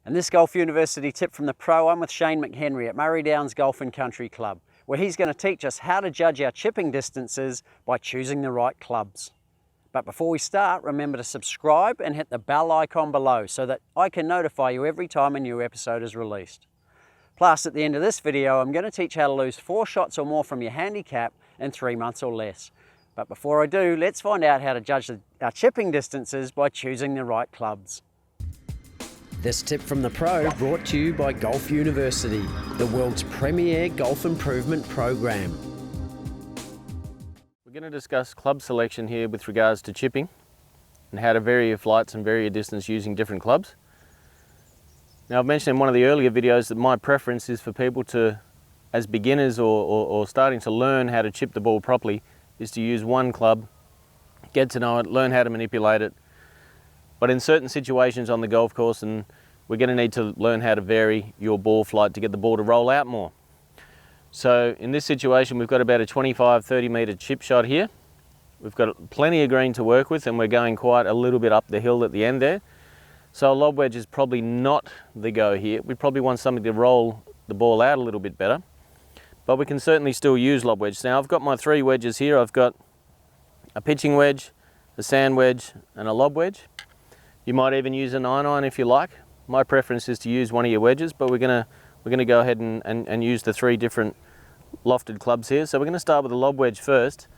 And this Golf University tip from the pro, I'm with Shane McHenry at Murray Downs Golf and Country Club, where he's going to teach us how to judge our chipping distances by choosing the right clubs. But before we start, remember to subscribe and hit the bell icon below so that I can notify you every time a new episode is released. Plus, at the end of this video, I'm going to teach how to lose 4 shots or more from your handicap in 3 months or less. But before I do, let's find out how to judge our chipping distances by choosing the right clubs. This tip from the pro brought to you by Golf University, the world's premier golf improvement program. We're going to discuss club selection here with regards to chipping and how to vary your flights and vary your distance using different clubs. Now, I've mentioned in one of the earlier videos that my preference is for people to, as beginners or starting to learn how to chip the ball properly, is to use one club, get to know it, learn how to manipulate it. But in certain situations on the golf course, and we're going to need to learn how to vary your ball flight to get the ball to roll out more. So in this situation, we've got about a 25-30 metre chip shot here. We've got plenty of green to work with, and we're going quite a little bit up the hill at the end there. So a lob wedge is probably not the go here. We probably want something to roll the ball out a little bit better, but we can certainly still use lob wedge. Now I've got my 3 wedges here. I've got a pitching wedge, a sand wedge, and a lob wedge. You might even use a 9-iron if you like. My preference is to use one of your wedges, but we're gonna go ahead and use the 3 different lofted clubs here. So we're gonna start with the lob wedge first.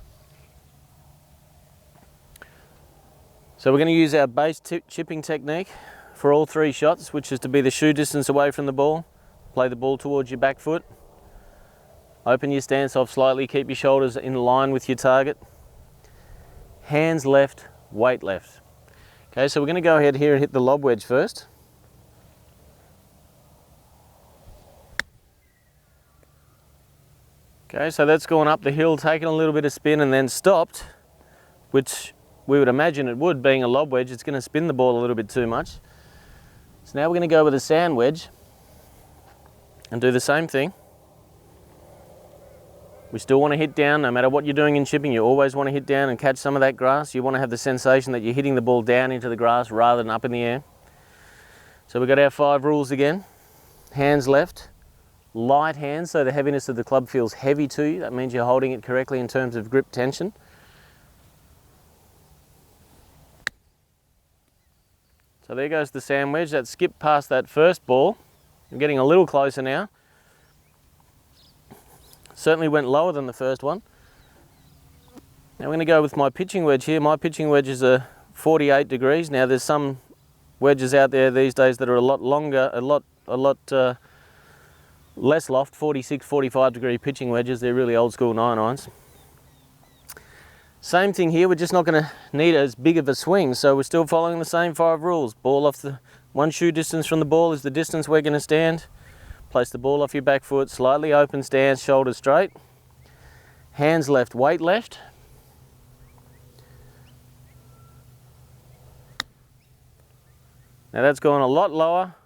So we're gonna use our base chipping technique for all 3 shots, which is to be the shoe distance away from the ball, play the ball towards your back foot, open your stance off slightly, keep your shoulders in line with your target, hands left, weight left. Okay, so we're going to go ahead here and hit the lob wedge first. Okay, so that's gone up the hill, taken a little bit of spin and then stopped, which we would imagine it would, being a lob wedge. It's going to spin the ball a little bit too much. So now we're going to go with a sand wedge and do the same thing. We still want to hit down. No matter what you're doing in chipping, you always want to hit down and catch some of that grass. You want to have the sensation that you're hitting the ball down into the grass rather than up in the air. So we've got our 5 rules again. Hands left, light hands, so the heaviness of the club feels heavy to you. That means you're holding it correctly in terms of grip tension. So there goes the sand wedge. That skipped past that first ball. I'm getting a little closer now. Certainly went lower than the first one. Now we're going to go with my pitching wedge here. My pitching wedge is a 48 degrees. Now there's some wedges out there these days that are a lot longer, a lot less loft, 46, 45 degree pitching wedges. They're really old school 9-irons. Same thing here, we're just not going to need as big of a swing, so we're still following the same 5 rules. Ball off the 1 shoe distance from the ball is the distance we're going to stand. Place the ball off your back foot, slightly open stance, shoulders straight. Hands left, weight left. Now that's gone a lot lower.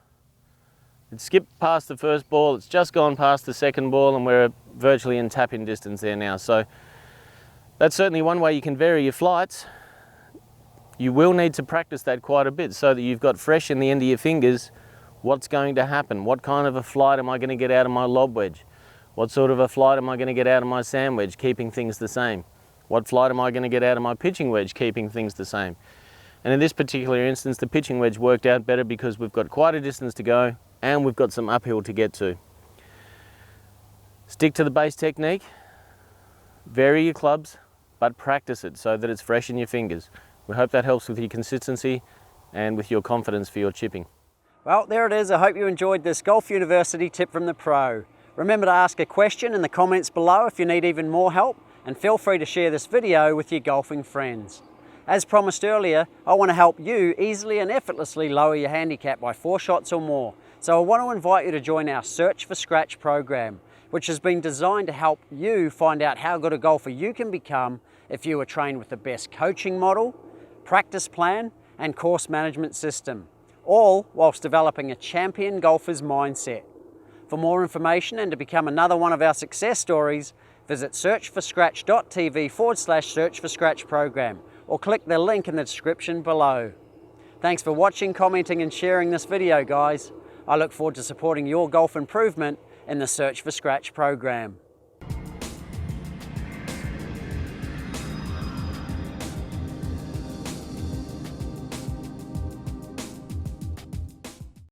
It skipped past the first ball, it's just gone past the second ball, and we're virtually in tap-in distance there now. So that's certainly one way you can vary your flights. You will need to practice that quite a bit so that you've got fresh in the end of your fingers what's going to happen. What kind of a flight am I going to get out of my lob wedge? What sort of a flight am I going to get out of my sand wedge, keeping things the same? What flight am I going to get out of my pitching wedge, keeping things the same? And in this particular instance, the pitching wedge worked out better because we've got quite a distance to go and we've got some uphill to get to. Stick to the base technique, vary your clubs, but practice it so that it's fresh in your fingers. We hope that helps with your consistency and with your confidence for your chipping. Well, there it is. I hope you enjoyed this Golf University tip from the pro. Remember to ask a question in the comments below if you need even more help, and feel free to share this video with your golfing friends. As promised earlier, I want to help you easily and effortlessly lower your handicap by 4 shots or more. So I want to invite you to join our Search for Scratch program, which has been designed to help you find out how good a golfer you can become if you are trained with the best coaching model, practice plan, and course management system, all whilst developing a champion golfer's mindset. For more information and to become another one of our success stories, visit searchforscratch.tv/searchforscratch program or click the link in the description below. Thanks for watching, commenting and sharing this video, guys. I look forward to supporting your golf improvement in the Search for Scratch program.